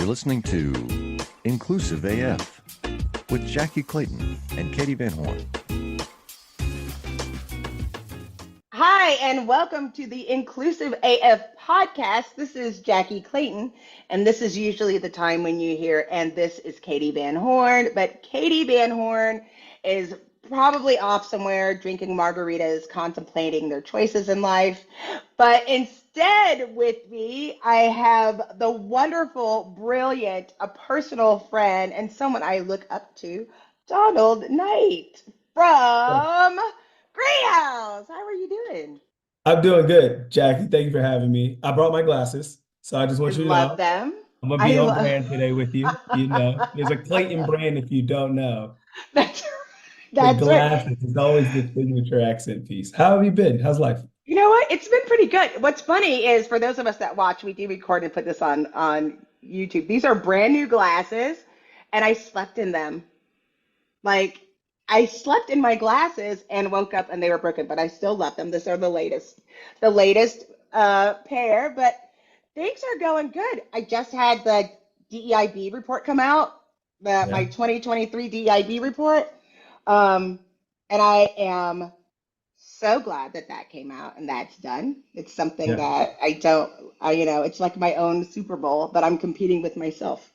listening to Inclusive AF with Jackye Clayton and Katee Van Horn. Hi, and welcome to the Inclusive AF podcast. This is Jackye Clayton, and this is usually the time when you hear, and this is Katee Van Horn. But Katee Van Horn is probably off somewhere drinking margaritas, contemplating their choices in life. But instead, with me, I have the wonderful, brilliant, a personal friend, and someone I look up to, Donald Knight from Greenhouse. How are you doing? I'm doing good, Jackie. Thank you for having me. I brought my glasses, so I just I want you to love know them. I'm gonna I be on love brand today with you. You know, there's a Clayton brand if you don't know. that's The that's right. glasses is always the signature accent piece. How have you been? How's life? You know what? It's been pretty good. What's funny is for those of us that watch, we do record and put this on YouTube. These are brand new glasses, and I slept in them. Like I slept in my glasses and woke up and they were broken, but I still love them. These are the latest pair, but things are going good. I just had the DEIB report come out, my Yeah, 2023 DEIB report, um, and I am so glad that that came out and that's done. It's something yeah. that it's like my own Super Bowl, but I'm competing with myself.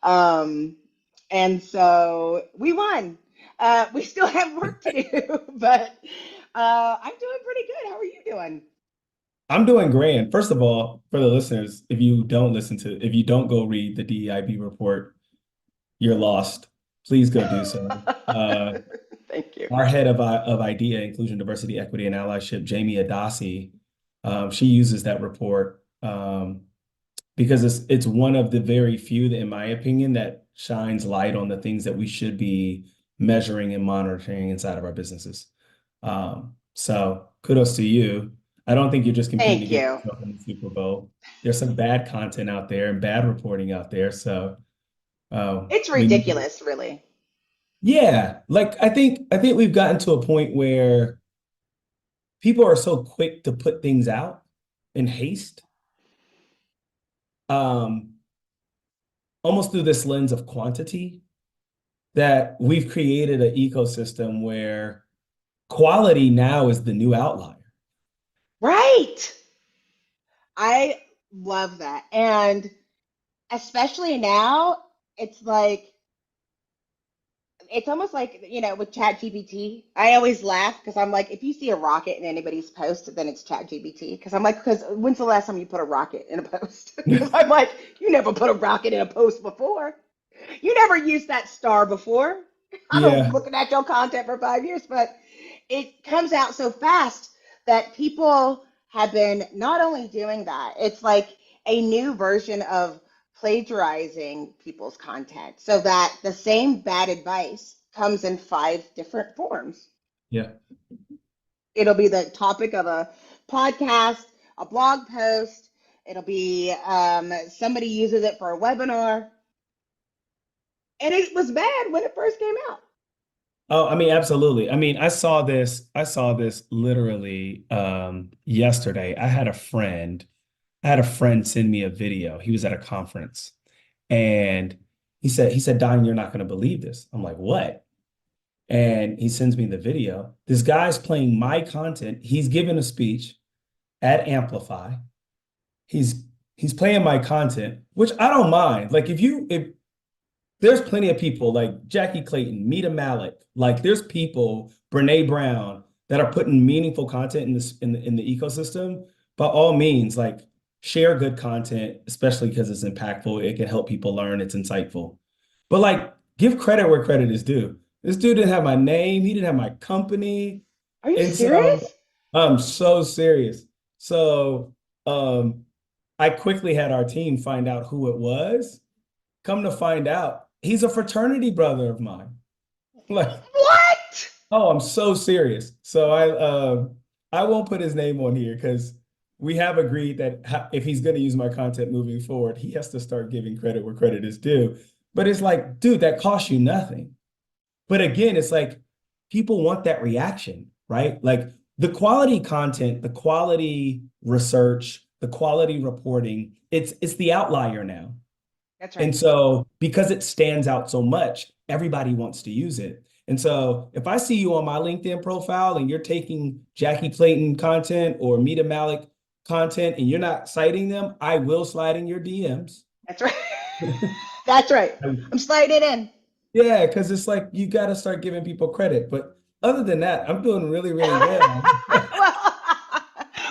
Um, and so we won. We still have work to do, but I'm doing pretty good. How are you doing? I'm doing grand. First of all, for the listeners, if you don't go read the DEIB report, you're lost. Please go do so. Thank you. Our head of IDEA, Inclusion, Diversity, Equity, and Allyship, Jamie Adasi, she uses that report because it's one of the very few that, in my opinion, that shines light on the things that we should be measuring and monitoring inside of our businesses. So kudos to you. I don't think you're just competing to Thank get you. yourself in the Super Bowl. There's some bad content out there and bad reporting out there. So It's we need to, ridiculous, really. yeah, like I think we've gotten to a point where people are so quick to put things out in haste, um, almost through this lens of quantity, that we've created an ecosystem where quality now is the new outlier. Right. I love that. And especially now, it's like it's almost like, with Chat GPT. I always laugh because I'm like, if you see a rocket in anybody's post, then it's Chat GPT. Because I'm like, because when's the last time you put a rocket in a post? Because I'm like, you never put a rocket in a post before. You never used that star before. I've been Yeah, looking at your content for 5 years, but it comes out so fast that people have been not only doing that, it's like a new version of plagiarizing people's content so that the same bad advice comes in five different forms. yeah. It'll be the topic of a podcast, a blog post, it'll be somebody uses it for a webinar, and it was bad when it first came out. Oh, I mean, absolutely. I mean, I saw this literally yesterday. I had a friend send me a video. He was at a conference and he said, Don, you're not going to believe this. I'm like, what? And he sends me the video. This guy's playing my content. He's giving a speech at Amplify. He's he's playing my content, which I don't mind. Like if there's plenty of people like Jackye Clayton, Mita Malik, like there's people, Brene Brown, that are putting meaningful content in this in the ecosystem. By all means, like share good content, especially because it's impactful. It can help people learn. It's insightful. But like give credit where credit is due. This dude didn't have my name, he didn't have my company. Are you And so serious? I'm so serious. So I quickly had our team find out who it was. Come to find out, he's a fraternity brother of mine. Like, What? oh, I'm so serious. So I won't put his name on here because we have agreed that if he's going to use my content moving forward, he has to start giving credit where credit is due. But it's like, dude, that costs you nothing. But again, it's like people want that reaction, right? Like the quality content, the quality research, the quality reporting, it's the outlier now. That's And right. so because it stands out so much, everybody wants to use it. And so if I see you on my LinkedIn profile and you're taking Jackye Clayton content or Mita Malik content and you're not citing them, I will slide in your DMs. That's right. That's right. I'm sliding in. Yeah, because it's like you got to start giving people credit. But other than that, I'm doing really, really well. well,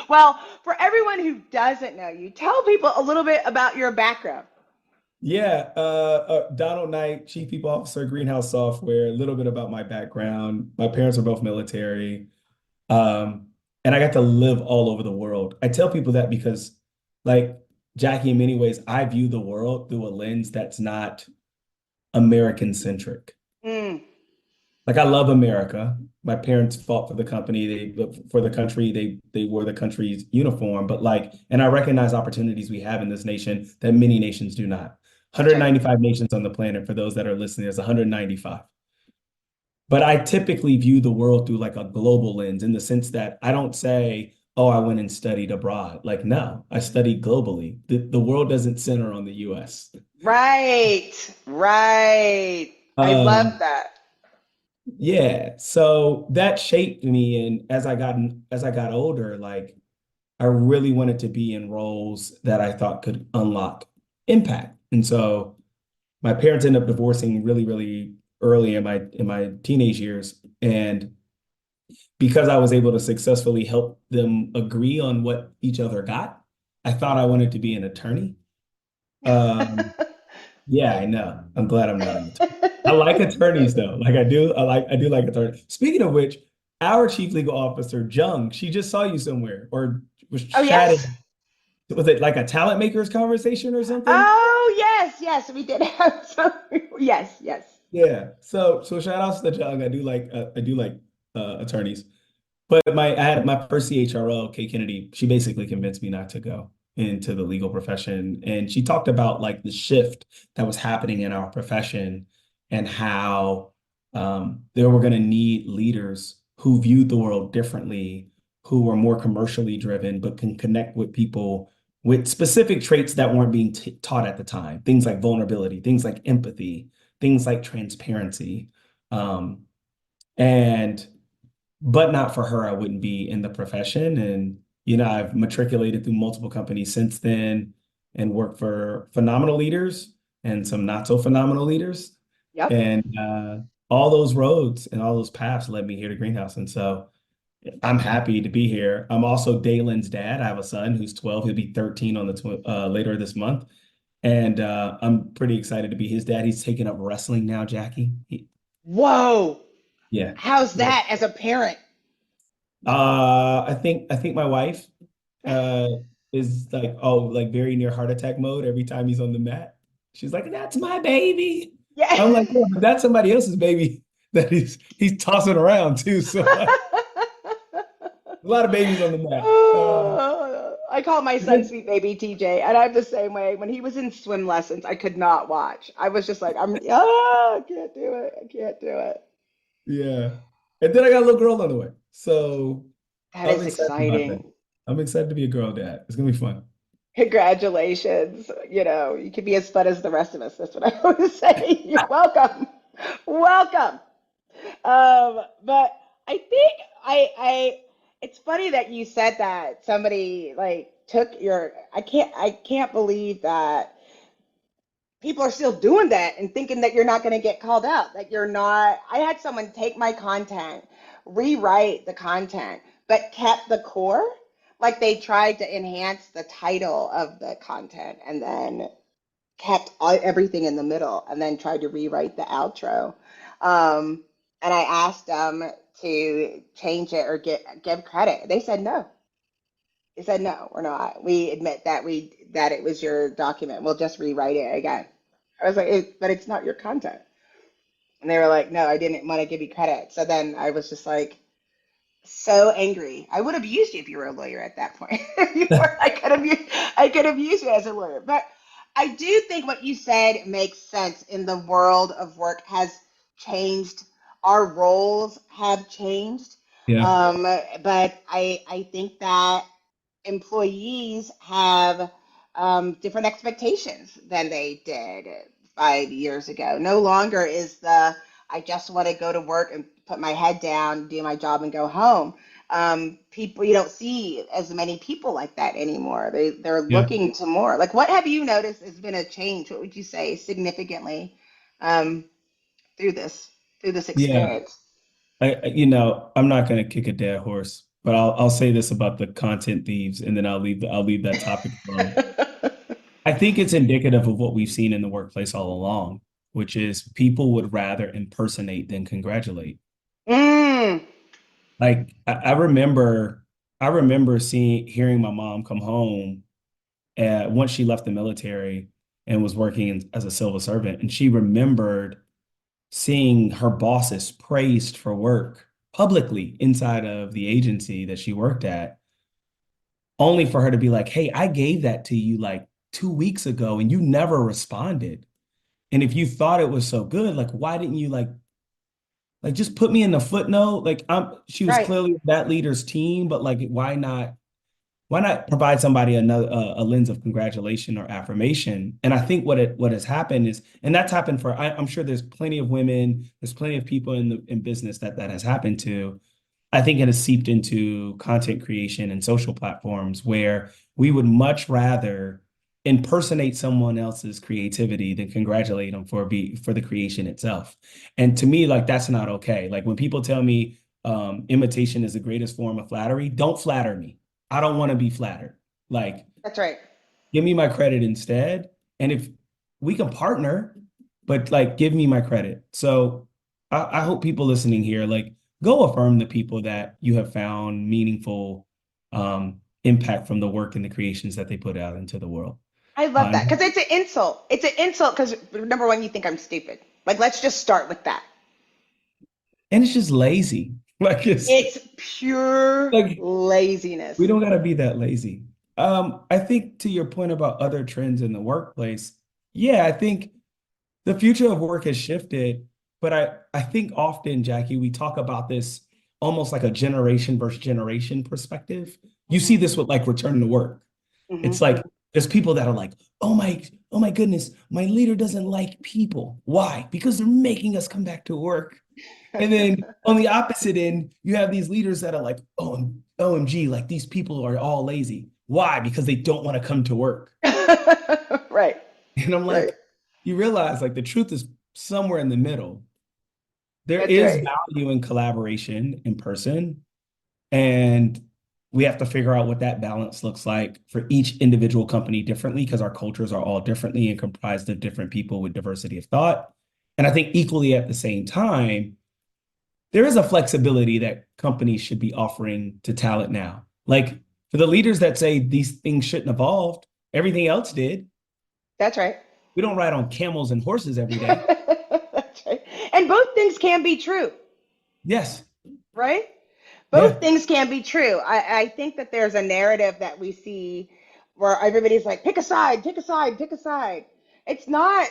well, for everyone who doesn't know you, tell people a little bit about your background. Yeah, Donald Knight, Chief People Officer, Greenhouse Software, a little bit about my background. My parents are both military. And I got to live all over the world. I tell people that because, like Jackye, in many ways, I view the world through a lens that's not American centric. Mm, Like I love America. My parents fought for the company, for the country, they wore the country's uniform, but like, and I recognize opportunities we have in this nation that many nations do not. that's right. 195 nations on the planet, for those that are listening, there's 195. But I typically view the world through like a global lens in the sense that I don't say, oh, I went and studied abroad. Like, no, I studied globally. The world doesn't center on the US. Right. Right. I love Um, that. yeah, so that shaped me. And as I got older, like I really wanted to be in roles that I thought could unlock impact. And so my parents ended up divorcing really, really early in my teenage years. And because I was able to successfully help them agree on what each other got, I thought I wanted to be an attorney. Um, yeah, I know. I'm glad I'm not an attorney. I like attorneys though. Like I do like attorneys. Speaking of which, our chief legal officer, Jung, she just saw you somewhere or was Oh, yes. chatting. Was it like a talent makers conversation or something? Oh, yes. Yes. We did have some. Yes. Yes. Yeah. So shout outs to Jung. I do like attorneys. But I had my first CHRL, Katee Kennedy, she basically convinced me not to go into the legal profession. And she talked about like the shift that was happening in our profession and how they were going to need leaders who viewed the world differently, who were more commercially driven, but can connect with people with specific traits that weren't being taught at the time. Things like vulnerability, things like empathy, things like transparency. Um, and but not for her, I wouldn't be in the profession. And, I've matriculated through multiple companies since then and worked for phenomenal leaders and some not so phenomenal leaders. Yep. And all those roads and all those paths led me here to Greenhouse. And so I'm happy to be here. I'm also Dalen's dad. I have a son who's 12. He'll be 13 on later this month. And I'm pretty excited to be his dad. He's taking up wrestling now, Jackye. Whoa. Yeah. How's Yeah. that as a parent? I think my wife uh is like like very near heart attack mode every time he's on the mat. She's like, "That's my baby." Yeah. I'm like, "Yeah, but that's somebody else's baby that he's tossing around too." So like, a lot of babies on the mat. Oh, I call my son Then- sweet baby TJ, and I'm the same way. When he was in swim lessons, I could not watch. I was just like, I can't do it. I can't do it. yeah. And then I got a little girl on the way. So That I'm is excited about that. exciting. I'm excited to be a girl dad. It's gonna be fun. Congratulations. You can be as fun as the rest of us. That's what I always say. You're welcome. Welcome. But I think it's funny that you said that somebody like took your, I can't believe that people are still doing that and thinking that you're not going to get called out, that you're not. I had someone take my content, rewrite the content, but kept the core. Like they tried to enhance the title of the content and then kept everything in the middle and then tried to rewrite the outro. Um, and I asked them to change it or give credit. They said no. They said no, we're not. We admit that it was your document. We'll just rewrite it again. I was like, but it's not your content. And they were like, no, I didn't want to give you credit. So then I was just like, so angry. I would have used you if you were a lawyer at that point. I could have used you as a lawyer. But I do think what you said makes sense in the world of work has changed. Our roles have changed. Yeah. But I think that employees have different expectations than they did 5 years ago. No longer is I just want to go to work and put my head down, do my job, and go home. People, you don't see as many people like that anymore. They're Yeah. looking to more. Like, what have you noticed has been a change? What would you say significantly um, through this Yeah. experience? I'm not going to kick a dead horse, but I'll say this about the content thieves, and then I'll leave that topic alone. I think it's indicative of what we've seen in the workplace all along, which is people would rather impersonate than congratulate. Mm, Like I remember hearing my mom come home once she left the military and was working as a civil servant, and she remembered seeing her bosses praised for work publicly inside of the agency that she worked at, only for her to be like, "Hey, I gave that to you like 2 weeks ago, and you never responded. And if you thought it was so good, like why didn't you like just put me in the footnote? Like she was right. clearly that leader's team, but like why not provide somebody another a lens of congratulation or affirmation? And I think what has happened is, and that's happened for I'm sure there's plenty of women, there's plenty of people in business that has happened to. I think it has seeped into content creation and social platforms where we would much rather impersonate someone else's creativity than congratulate them for the creation itself. And to me, like that's not okay. Like when people tell me imitation is the greatest form of flattery, don't flatter me. I don't want to be flattered. Like That's right. give me my credit instead. And if we can partner, but like give me my credit. So I hope people listening here, like go affirm the people that you have found meaningful impact from the work and the creations that they put out into the world. I love that because it's an insult. It's an insult because number one, you think I'm stupid. Like, let's just start with that. And it's just lazy. Like it's It's pure like we laziness. don't gotta be that lazy. I think to your point about other trends in the workplace, yeah, I think the future of work has shifted, but I think often, Jackye, we talk about this almost like a generation versus generation perspective. You see Hmm. this with like return to work. Hmm. It's like there's people that are like, oh my goodness, my leader doesn't like people. Why? Because they're making us come back to work. And then on the opposite end, you have these leaders that are like, oh, OMG, like these people are all lazy. Why? Because they don't want to come to work. Right, And I'm right. like, you realize like the truth is somewhere in the middle. There That's is right. value in collaboration in person, and we have to figure out what that balance looks like for each individual company differently because our cultures are all differently and comprised of different people with diversity of thought. And I think equally at the same time, there is a flexibility that companies should be offering to talent now. Like for the leaders that say these things shouldn't evolve, everything else did. That's right. We don't ride on camels and horses every day. That's right. And both things can be true, Yes. right? Yeah. Both things can be true. I think that there's a narrative that we see where everybody's like, pick a side, pick a side, pick a side. It's not,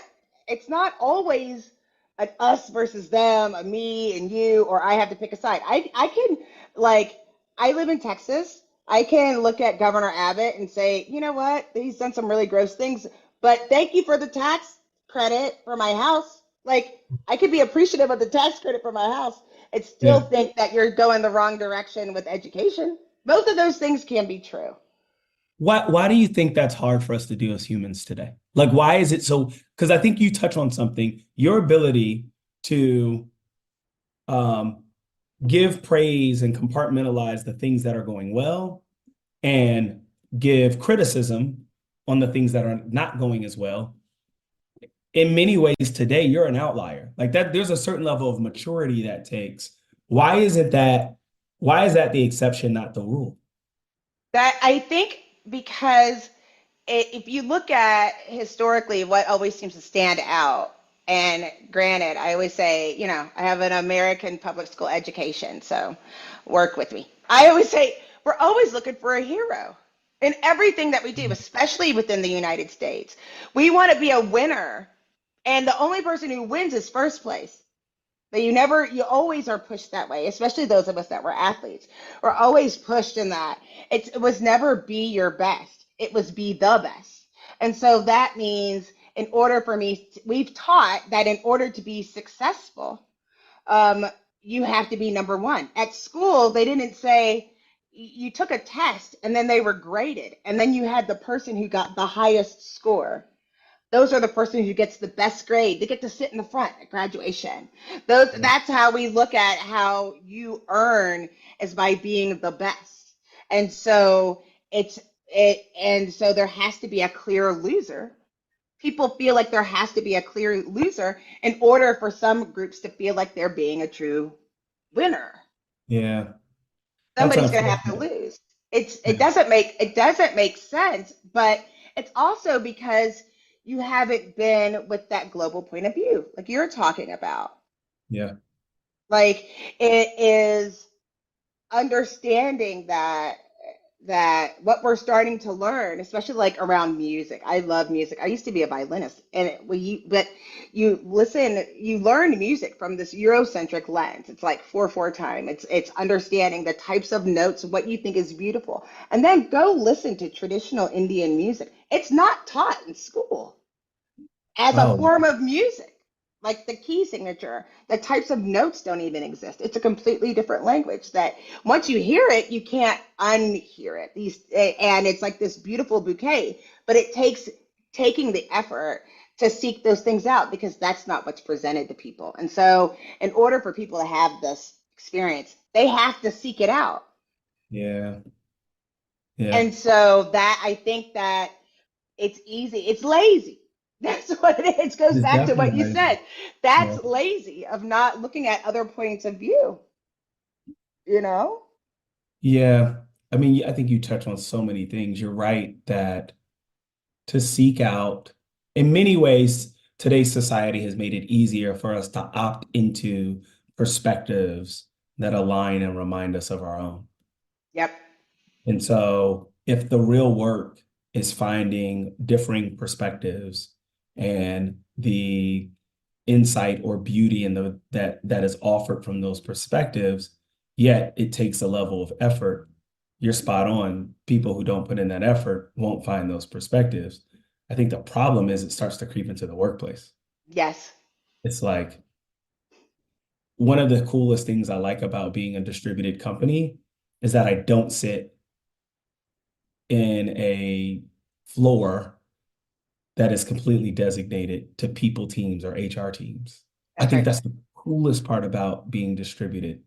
it's not always an us versus them, a me and you, or I have to pick a side. I can like I live in Texas. I can look at Governor Abbott and say, you know what? He's done some really gross things, but thank you for the tax credit for my house. Like I could be appreciative of the tax credit for my house and still Yeah. think that you're going the wrong direction with education. Both of those things can be true. Why do you think that's hard for us to do as humans today? Like, why is it so? Because I think you touch on something, your ability to um, give praise and compartmentalize the things that are going well and give criticism on the things that are not going as well. In many ways, today, you're an outlier. Like that, there's a certain level of maturity that takes. Why isn't that? Why is that the exception, not the rule? That I think because if you look at historically what always seems to stand out, and granted, I always say, I have an American public school education, so work with me. I always say we're always looking for a hero in everything that we do, especially within the United States. We want to be a winner, and the only person who wins is first place. But you always are pushed that way, especially those of us that were athletes. We're always pushed in that. It was never be your best. It was be the best. And so that means in order for me, we've taught that in order to be successful, um, you have to be number one. At school, they didn't say you took a test and then they were graded, and then you had the person who got the highest score. Those are the person who gets the best grade. They get to sit in the front at graduation. That's how we look at how you earn, is by being the best. And so so there has to be a clear loser. People feel like there has to be a clear loser in order for some groups to feel like they're being a true winner. Yeah, that's Somebody's going to have to unfortunate. lose. Yeah. It doesn't make sense, but it's also because you haven't been with that global point of view, like you're talking about. Yeah. Like, it is understanding that what we're starting to learn, especially like around music. I love music. I used to be a violinist, and but you learn music from this Eurocentric lens. It's like 4/4 time. It's understanding the types of notes, what you think is beautiful, and then go listen to traditional Indian music. It's not taught in school as a Oh, form of music. Like the key signature, the types of notes don't even exist. It's a completely different language that once you hear it, you can't unhear it. And it's like this beautiful bouquet, but it takes taking the effort to seek those things out, because that's not what's presented to people. And so, in order for people to have this experience, they have to seek it out. yeah. Yeah. And so that I think that it's easy. It's lazy. That's what it is. It goes It's back to definitely what you nice. said. Yeah. That's lazy of not looking at other points of view, you know? Yeah. I mean, I think you touch on so many things. You're right that to seek out, in many ways, today's society has made it easier for us to opt into perspectives that align and remind us of our own. Yep. And so, if the real work is finding differing perspectives and the insight or beauty in that is offered from those perspectives, yet it takes a level of effort. You're spot on. People who don't put in that effort won't find those perspectives. I think the problem is it starts to creep into the workplace. Yes. It's like one of the coolest things I like about being a distributed company is that I don't sit in a floor that is completely designated to people teams or HR teams. I That's think right. that's the coolest part about being distributed,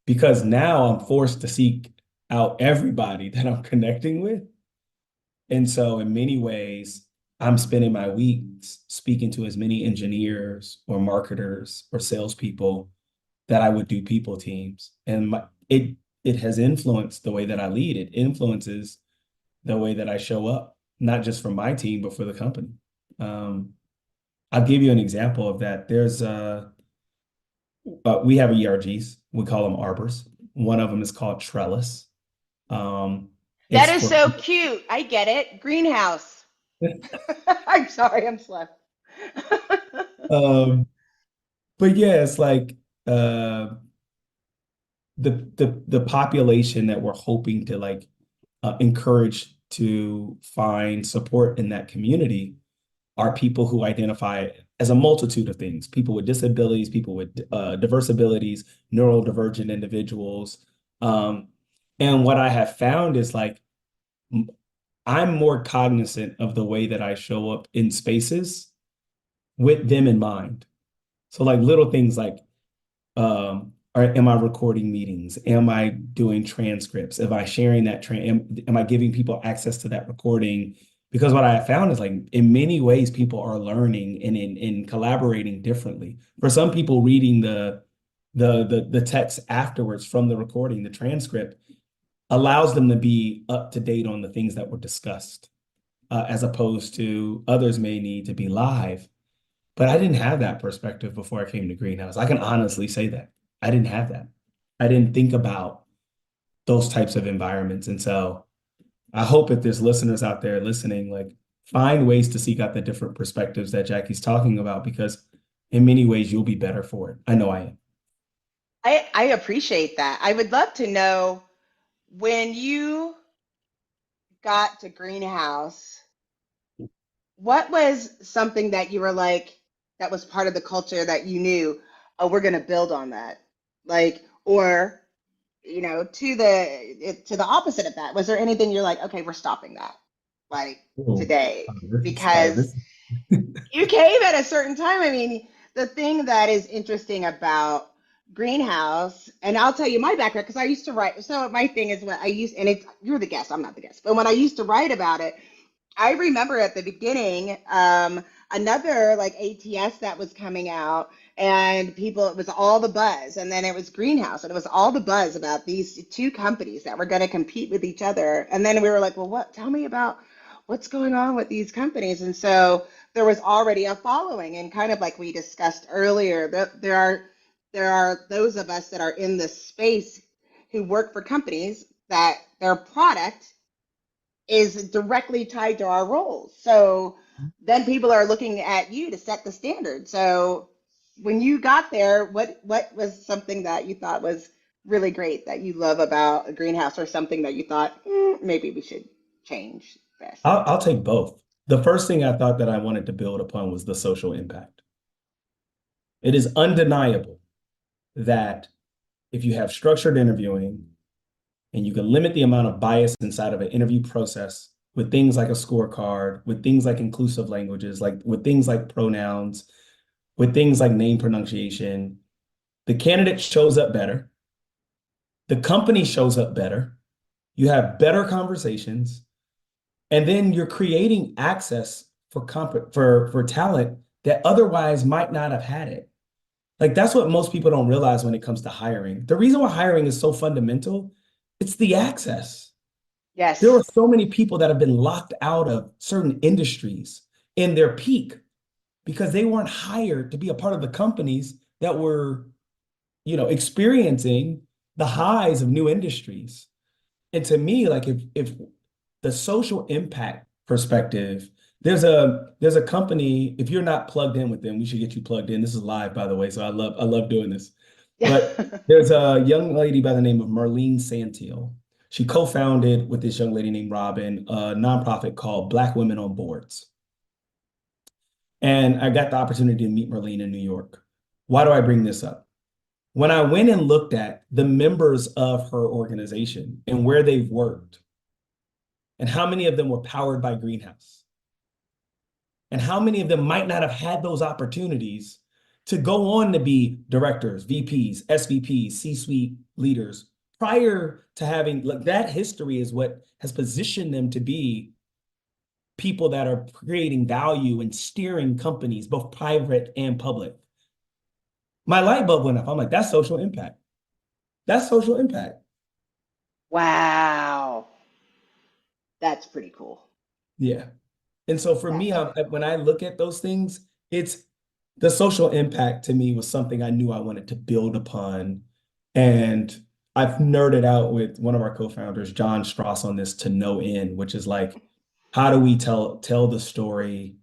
because now I'm forced to seek out everybody that I'm connecting with. And so, in many ways, I'm spending my weeks speaking to as many engineers or marketers or salespeople that I would do people teams. And it has influenced the way that I lead. It influences the way that I show up, not just for my team, but for the company. Um, I'll give you an example of that. We have ERGs. We call them arbors. One of them is called trellis. Um, That it's is for so cute. I get it. Greenhouse. I'm sorry, I'm slow. um, but yeah, it's like uh, the population that we're hoping to like encourage to find support in that community are people who identify as a multitude of things: people with disabilities, people with diverse abilities, neurodivergent individuals. Um, and what I have found is like I'm more cognizant of the way that I show up in spaces with them in mind. So like little things like am I recording meetings? Am I doing transcripts? Am I sharing that am I giving people access to that recording? Because what I have found is like in many ways people are learning and in collaborating differently. For some people, reading the text afterwards from the recording, the transcript, allows them to be up to date on the things that were discussed, as opposed to others may need to be live. But I didn't have that perspective before I came to Greenhouse. I can honestly say that. I didn't have that. I didn't think about those types of environments. And so I hope if there's listeners out there listening, like find ways to seek out the different perspectives that Jackie's talking about, because in many ways you'll be better for it. I know I am. I appreciate that. I would love to know, when you got to Greenhouse, what was something that you were like, that was part of the culture that you knew, oh, we're going to build on that? Like, or, to the opposite of that, was there anything you're like, okay, we're stopping that, like Oh, today, because this. you came at a certain time. I mean, the thing that is interesting about greenhouse, and I'll tell you my background because I used to write. So my thing is what I used, and it's you're the guest, I'm not the guest, but when I used to write about it, I remember at the beginning, another like ATS that was coming out, and people, it was all the buzz, and then it was Greenhouse, and it was all the buzz about these two companies that were going to compete with each other. And then we were like, well, what? Tell me about what's going on with these companies. And so there was already a following, and kind of like we discussed earlier, there are those of us that are in this space who work for companies that their product is directly tied to our roles. So then people are looking at you to set the standard. So when you got there, what was something that you thought was really great that you love about a greenhouse, or something that you thought maybe we should change this? I'll take both. The first thing I thought that I wanted to build upon was the social impact. It is undeniable that if you have structured interviewing and you can limit the amount of bias inside of an interview process with things like a scorecard, with things like inclusive languages, like with things like pronouns, with things like name pronunciation, the candidate shows up better, the company shows up better, you have better conversations, and then you're creating access for talent that otherwise might not have had it. Like that's what most people don't realize when it comes to hiring. The reason why hiring is so fundamental, it's the access. There are Yes. so many people that have been locked out of certain industries in their peak because they weren't hired to be a part of the companies that were, experiencing the highs of new industries. And to me, like if the social impact perspective, there's a company, if you're not plugged in with them, we should get you plugged in. This is live, by the way, so I love doing this. But there's a young lady by the name of Marlene Santiel. She co-founded with this young lady named Robin a nonprofit called Black Women on Boards. And I got the opportunity to meet Marlene in New York. Why do I bring this up? When I went and looked at the members of her organization and where they've worked, and how many of them were powered by Greenhouse, and how many of them might not have had those opportunities to go on to be directors, VPs, SVPs, C-suite leaders prior to having, like, that history is what has positioned them to be people that are creating value and steering companies, both private and public. My light bulb went up. I'm like, that's social impact. That's social impact. Wow. That's pretty cool. Yeah. And so for me, That's when I look at those things, it's the social impact to me was something I knew I wanted to build upon. And I've nerded out with one of our co-founders, John Strauss, on this to no end, which is like, how do we tell the story?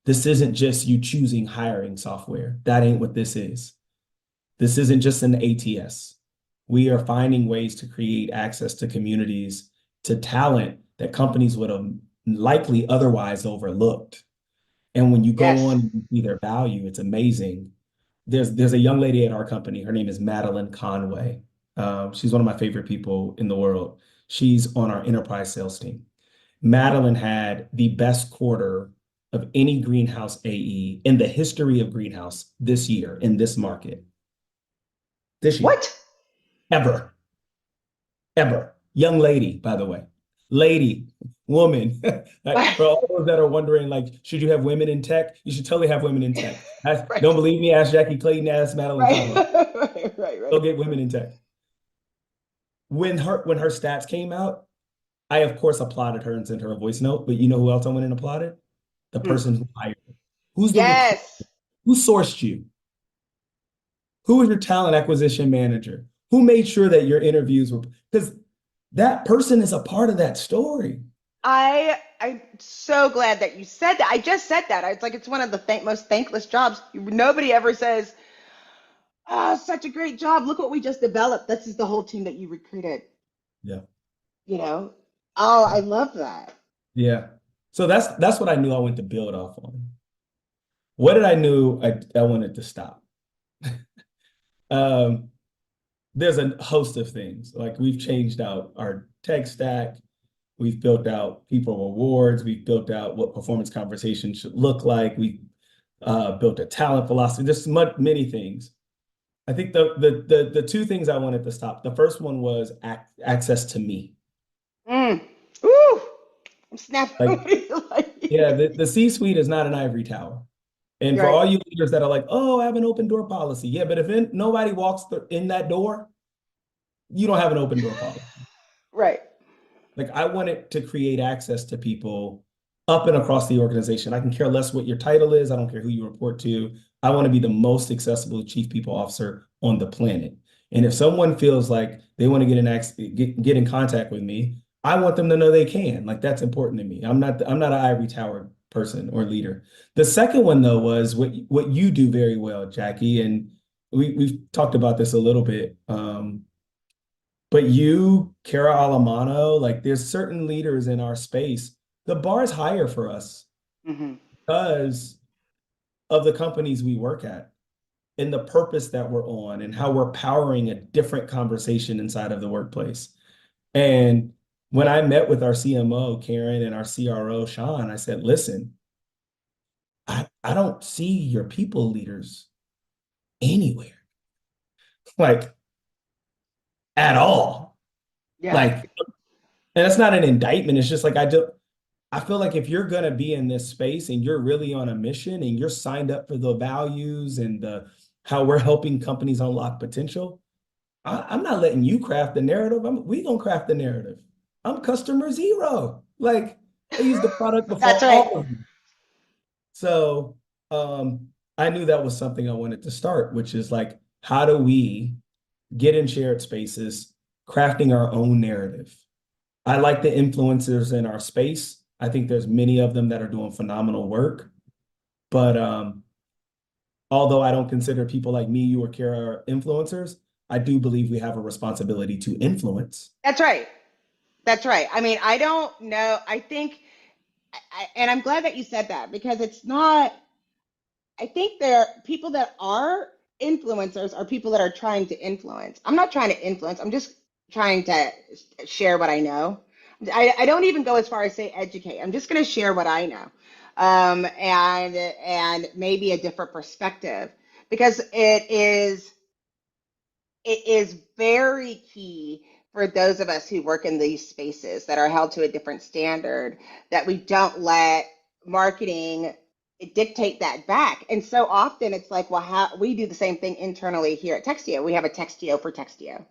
This isn't just you choosing hiring software. That ain't what this is. This isn't just an ATS. We are finding ways to create access to communities, to talent that companies would have likely otherwise overlooked. And when you go yes. on and see their value, it's amazing. There's a young lady at our company. Her name is Madeline Conway. She's one of my favorite people in the world. She's on our enterprise sales team. Madeline had the best quarter of any greenhouse AE in the history of greenhouse this year in this market. This year, What? ever, ever. Young lady, by the way, lady, woman. Like, for all those that are wondering, like, should you have women in tech? You should totally have women in tech. Don't Right. believe me? Ask Jackye Clayton, ask Madeline Right. Conway. Go Right. get women in tech. When her stats came out, I of course applauded her and sent her a voice note. But you know who else I went and applauded? The Hmm. person who hired her. Who's the recruiter? Yes. Who sourced you? Who was your talent acquisition manager? Who made sure that your interviews were, because that person is a part of that story. I'm so glad that you said that. I just said that. It's like it's one of the most thankless jobs. Nobody ever says, "Oh, such a great job. Look what we just developed. This is the whole team that you recruited." Yeah. You know? Oh, I love that. Yeah. So that's what I knew I went to build off on. What did I knew I wanted to stop? Um, there's a host of things. Like we've changed out our tech stack. We've built out people rewards. We've built out what performance conversation should look like. We built a talent philosophy. There's many things. I think the two things I wanted to stop. The first one was access to me. Mm. Ooh, I'm snapping. Like, yeah, the C-suite is not an ivory tower. And for Right, all you leaders that are like, oh, I have an open door policy. Yeah, but if nobody walks in that door, you don't have an open door policy. right. Like I wanted to create access to people up and across the organization. I can care less what your title is. I don't care who you report to. I want to be the most accessible chief people officer on the planet. And if someone feels like they want to get in contact with me, I want them to know they can. Like that's important to me. I'm not an ivory tower person or leader. The second one though was what you do very well, Jackye, and we've talked about this a little bit. But you, Cara Alamano, like there's certain leaders in our space. The bar is higher for us Hmm. because of the companies we work at and the purpose that we're on and how we're powering a different conversation inside of the workplace. And when I met with our CMO, Karen, and our CRO, Sean, I said, listen, I don't see your people leaders anywhere, like at all. Yeah, Like, and that's not an indictment. It's just like I feel like if you're gonna be in this space and you're really on a mission and you're signed up for the values and the how we're helping companies unlock potential, I'm not letting you craft the narrative. We gonna craft the narrative. I'm customer zero. Like I use the product that's before right. all of you. So I knew that was something I wanted to start, which is like, how do we get in shared spaces, crafting our own narrative? I like the influencers in our space. I think there's many of them that are doing phenomenal work. But although I don't consider people like me, you, or Kara influencers, I do believe we have a responsibility to influence. That's right. That's right. I mean, I don't know. I think, and I'm glad that you said that because it's not, I think there are people that are influencers are people that are trying to influence. I'm not trying to influence. I'm just trying to share what I know. I don't even go as far as say educate. I'm just going to share what I know, and maybe a different perspective because it is very key for those of us who work in these spaces that are held to a different standard that we don't let marketing dictate that back. And so often it's like, well, how we do the same thing internally here at Textio. We have a Textio for Textio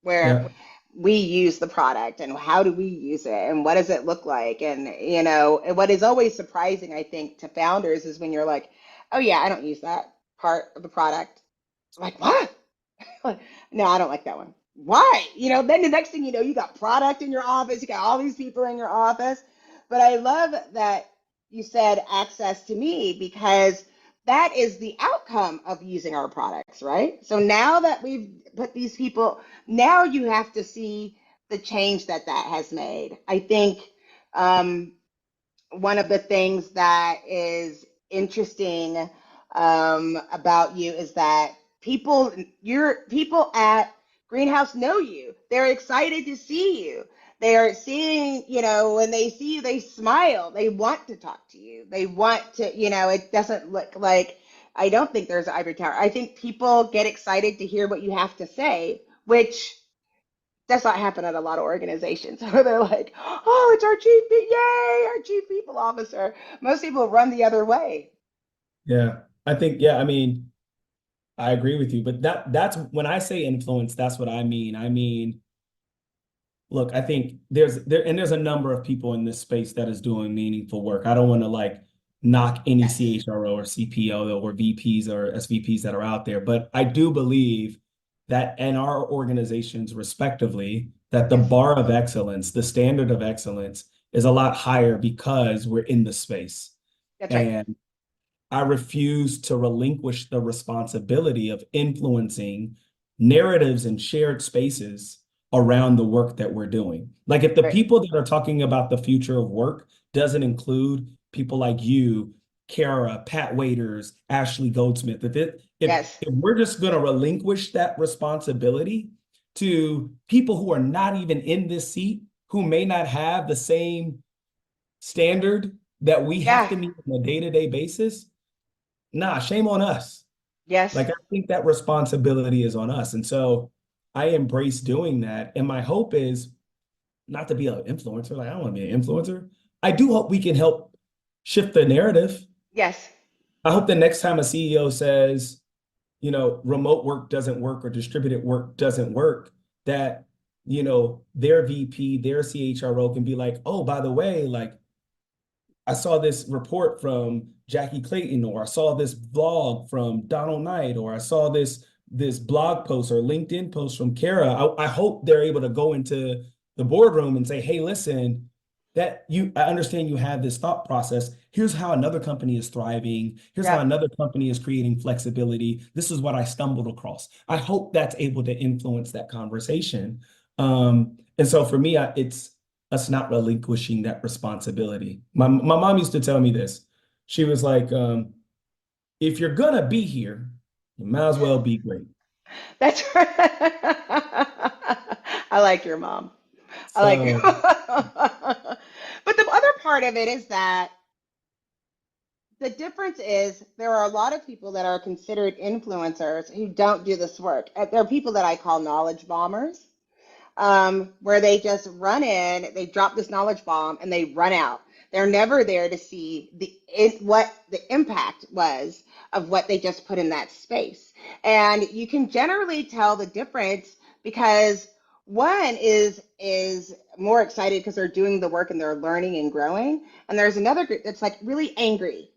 where Yeah. we use the product and how do we use it and what does it look like? And, and what is always surprising, I think, to founders is when you're like, oh, yeah, I don't use that part of the product. I'm like, what? No, I don't like that one. Why? Then the next thing you know, you got product in your office, you got all these people in your office. But I love that you said access to me because that is the outcome of using our products, right? So now that we've put these people, now you have to see the change that has made. I think um, one of the things that is interesting about you is that your people at Greenhouse know you. They're excited to see you. They are seeing, when they see you, they smile. They want to talk to you. They want to, it doesn't look like, I don't think there's an ivory tower. I think people get excited to hear what you have to say, which does not happen at a lot of organizations where they're like, oh, it's our yay, our chief people officer. Most people run the other way. Yeah. I think, yeah, I mean, I agree with you, but that's when I say influence, that's what I mean. I mean, look, I think there's a number of people in this space that is doing meaningful work. I don't want to like knock any Yes. CHRO or CPO or VPs or SVPs that are out there, but I do believe that in our organizations respectively, that the Yes. bar of excellence, the standard of excellence is a lot higher because we're in the space. That's right. And I refuse to relinquish the responsibility of influencing narratives and shared spaces around the work that we're doing. Like if the Right. people that are talking about the future of work doesn't include people like you, Kara, Pat Waiters, Ashley Goldsmith, Yes. if we're just going to relinquish that responsibility to people who are not even in this seat, who may not have the same standard that we have Yeah. to meet on a day-to-day basis, nah, shame on us. Yes. Like, I think that responsibility is on us. And so I embrace doing that. And my hope is not to be an influencer. Like, I don't want to be an influencer. I do hope we can help shift the narrative. Yes. I hope the next time a CEO says, remote work doesn't work or distributed work doesn't work, that, their VP, their CHRO can be like, oh, by the way, like, I saw this report from Jackye Clayton, or I saw this vlog from Donald Knight, or I saw this blog post or LinkedIn post from Kara. I hope they're able to go into the boardroom and say, hey, listen, I understand you have this thought process. Here's how another company is thriving. Here's how Yep. another company is creating flexibility. This is what I stumbled across. I hope that's able to influence that conversation. And so for me, it's us not relinquishing that responsibility. My mom used to tell me this. She was like, if you're gonna be here, you might as well be great. That's right. I like your mom. I like your So But the other part of it is that the difference is there are a lot of people that are considered influencers who don't do this work. There are people that I call knowledge bombers, where they just run in, they drop this knowledge bomb, and they run out. They're never there to see what the impact was of what they just put in that space. And you can generally tell the difference because one is more excited because they're doing the work and they're learning and growing, and there's another group that's like really angry.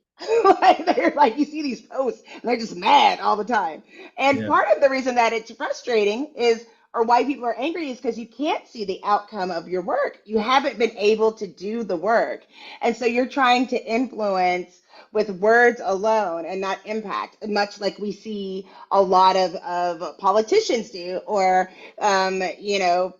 Like they're like, you see these posts and they're just mad all the time. And yeah, part of the reason that it's frustrating is, or why people are angry, is because you can't see the outcome of your work. You haven't been able to do the work. And so you're trying to influence with words alone and not impact, much like we see a lot of politicians do, or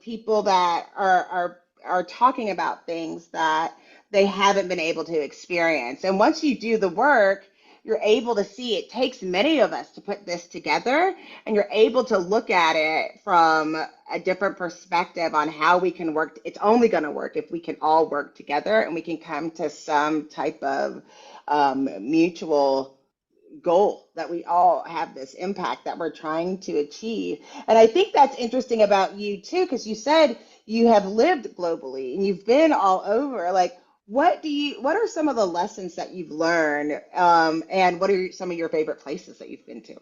people that are talking about things that they haven't been able to experience. And once you do the work, you're able to see it takes many of us to put this together, and you're able to look at it from a different perspective on how we can work. It's only going to work if we can all work together and we can come to some type of mutual goal that we all have this impact that we're trying to achieve. And I think that's interesting about you too, because you said you have lived globally and you've been all over. Like, what are some of the lessons that you've learned, and what are some of your favorite places that you've been to?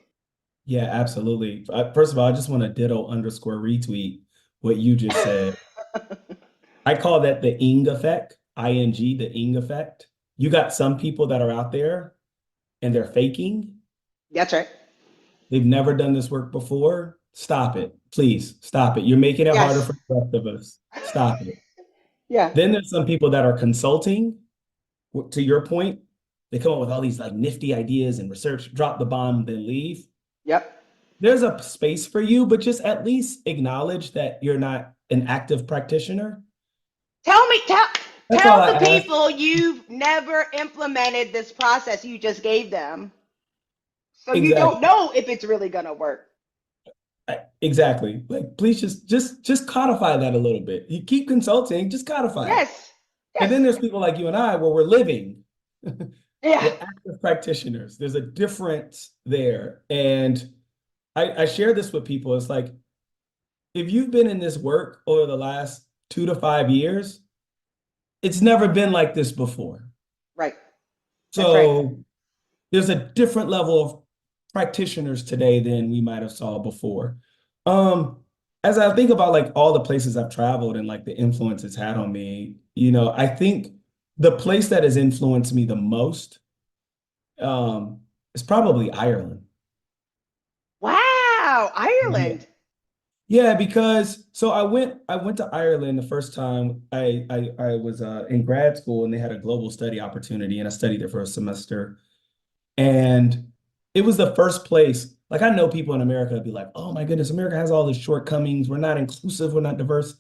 yeah, absolutely. First of all, I just want to ditto underscore retweet what you just said. I call that the ing effect, ing, the ing effect. You got some people that are out there and they're faking. That's right. They've never done this work before. Stop it. Please stop it. You're making it harder Yes. for the rest of us. Stop it. Yeah. Then there's some people that are consulting. To your point, they come up with all these like nifty ideas and research, drop the bomb, then leave. Yep. There's a space for you, but just at least acknowledge that you're not an active practitioner. Tell me, That's all tell I the ask. people you've never implemented this process you just gave them. So you don't Exactly. know if it's really gonna work. Exactly. Like, please just codify that a little bit. You keep consulting, just codify it. Yes. And Yes. then there's people like you and I where we're living. Yeah. We're active practitioners. There's a difference there. And I share this with people. It's like, if you've been in this work over the last 2 to 5 years, it's never been like this before. Right. That's right. So there's a different level of practitioners today than we might have saw before. Um, as I think about like all the places I've traveled and like the influence it's had on me, I think the place that has influenced me the most is probably Ireland. Wow. Yeah. Ireland. Yeah, because so I went to Ireland the first time I was in grad school, and they had a global study opportunity, and I studied there for a semester. And it was the first place, like, I know people in America be like, oh my goodness, America has all these shortcomings. We're not inclusive, we're not diverse.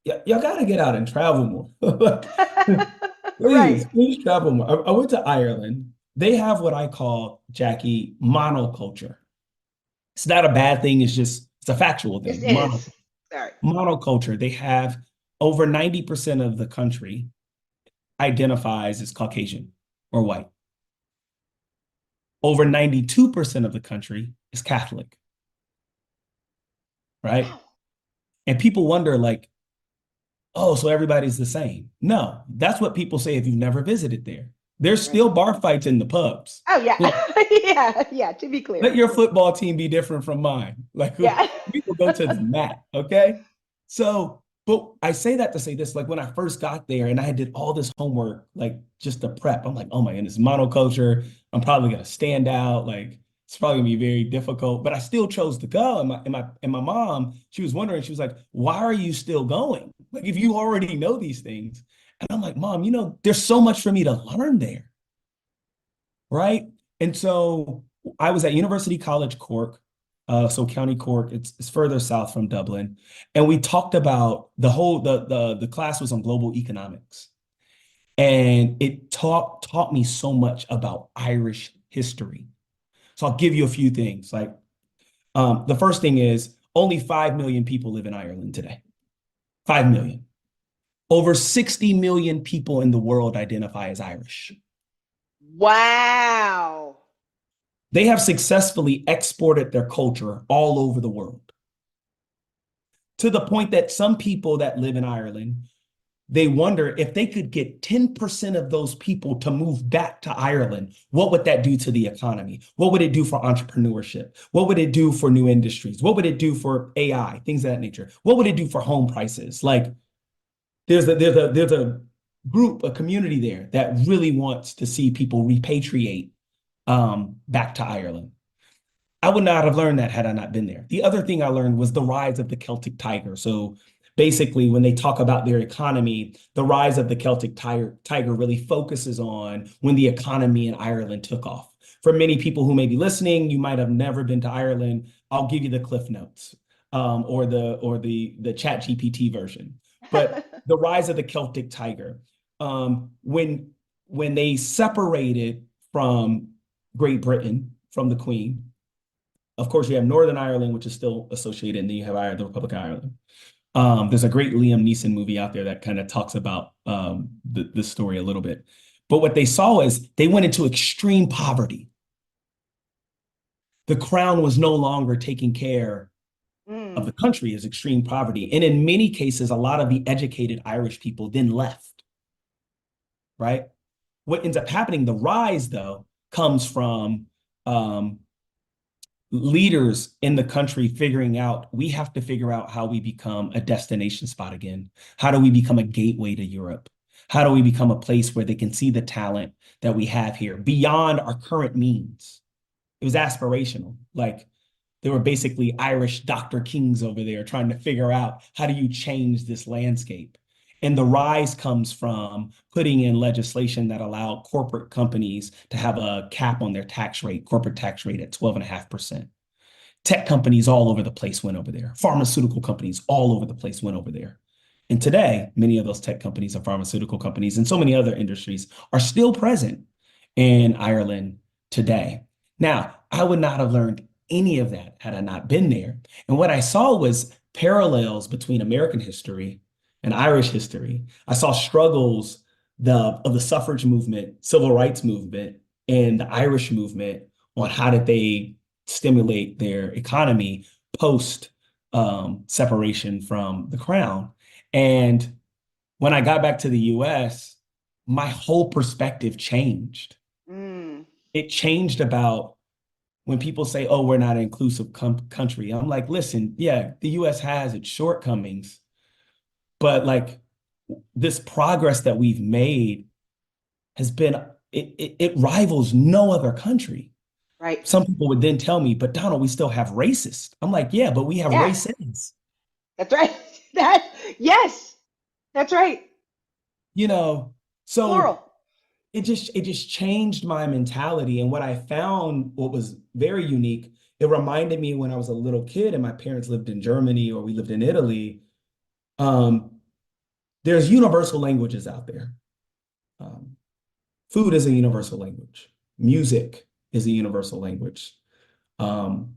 Y'all got to get out and travel more. Please, Right. please travel more. I went to Ireland. They have what I call, Jackie, monoculture. It's not a bad thing. It's a factual This thing. is. Sorry. Monoculture. They have over 90% of the country identifies as Caucasian or white. Over 92% of the country is Catholic, right? Wow. And people wonder, like, oh, so everybody's the same. No, that's what people say if you've never visited there. There's Right. still bar fights in the pubs. Oh yeah. Like, Yeah. Yeah. To be let clear. your football team be different from mine. Like, Yeah. people go to the mat, okay? So, but I say that to say this, like when I first got there and I did all this homework, like just to prep, I'm like, oh my goodness, monoculture, I'm probably gonna stand out. Like it's probably gonna be very difficult, but I still chose to go. And my mom, she was wondering, she was like, why are you still going? Like if you already know these things. And I'm like, Mom, there's so much for me to learn there, right? And so I was at University College Cork, so County Cork. It's further south from Dublin, and we talked about the class was on global economics, and it taught me so much about Irish history. So I'll give you a few things. Like the first thing is only 5 million people live in Ireland today. 5 million. Over 60 million people in the world identify as Irish. Wow. They have successfully exported their culture all over the world to the point that some people that live in Ireland, they wonder if they could get 10% of those people to move back to Ireland, what would that do to the economy? What would it do for entrepreneurship? What would it do for new industries? What would it do for AI, things of that nature? What would it do for home prices? Like there's a group, a community there that really wants to see people repatriate back to Ireland. I would not have learned that had I not been there. The other thing I learned was the rise of the Celtic tiger. So basically, when they talk about their economy, the rise of the Celtic tiger really focuses on when the economy in Ireland took off. For many people who may be listening, you might have never been to Ireland. I'll give you the Cliff Notes or the Chat GPT version. But the rise of the Celtic tiger, when they separated from Great Britain, from the Queen. Of course, you have Northern Ireland, which is still associated, and then you have the Republic of Ireland. There's a great Liam Neeson movie out there that kind of talks about the story a little bit. But what they saw is they went into extreme poverty. The crown was no longer taking care of the country as extreme poverty. And in many cases, a lot of the educated Irish people then left, right? What ends up happening, the rise, though, comes from leaders in the country figuring out we have to figure out how we become a destination spot again. How do we become a gateway to Europe? How do we become a place where they can see the talent that we have here beyond our current means? It was aspirational. Like there were basically Irish Dr. Kings over there trying to figure out how do you change this landscape? And the rise comes from putting in legislation that allowed corporate companies to have a cap on their tax rate, corporate tax rate at 12.5%. Tech companies all over the place went over there. Pharmaceutical companies all over the place went over there. And today, many of those tech companies and pharmaceutical companies and so many other industries are still present in Ireland today. Now, I would not have learned any of that had I not been there. And what I saw was parallels between American history and Irish history. I saw struggles of the suffrage movement, civil rights movement, and the Irish movement on how did they stimulate their economy post separation from the crown. And when I got back to the US, my whole perspective changed. Mm. It changed about when people say, oh, we're not an inclusive country. I'm like, listen, yeah, the US has its shortcomings, but like this progress that we've made has been, it rivals no other country. Right. Some people would then tell me, but Donald, we still have racists. I'm like, yeah, but we have Yeah. racists. That's right. Yes. That's right. So Plural. it just changed my mentality. And what I found, what was very unique, it reminded me when I was a little kid and my parents lived in Germany or we lived in Italy. There's universal languages out there. Um, Food is a universal language. Music is a universal language. Um,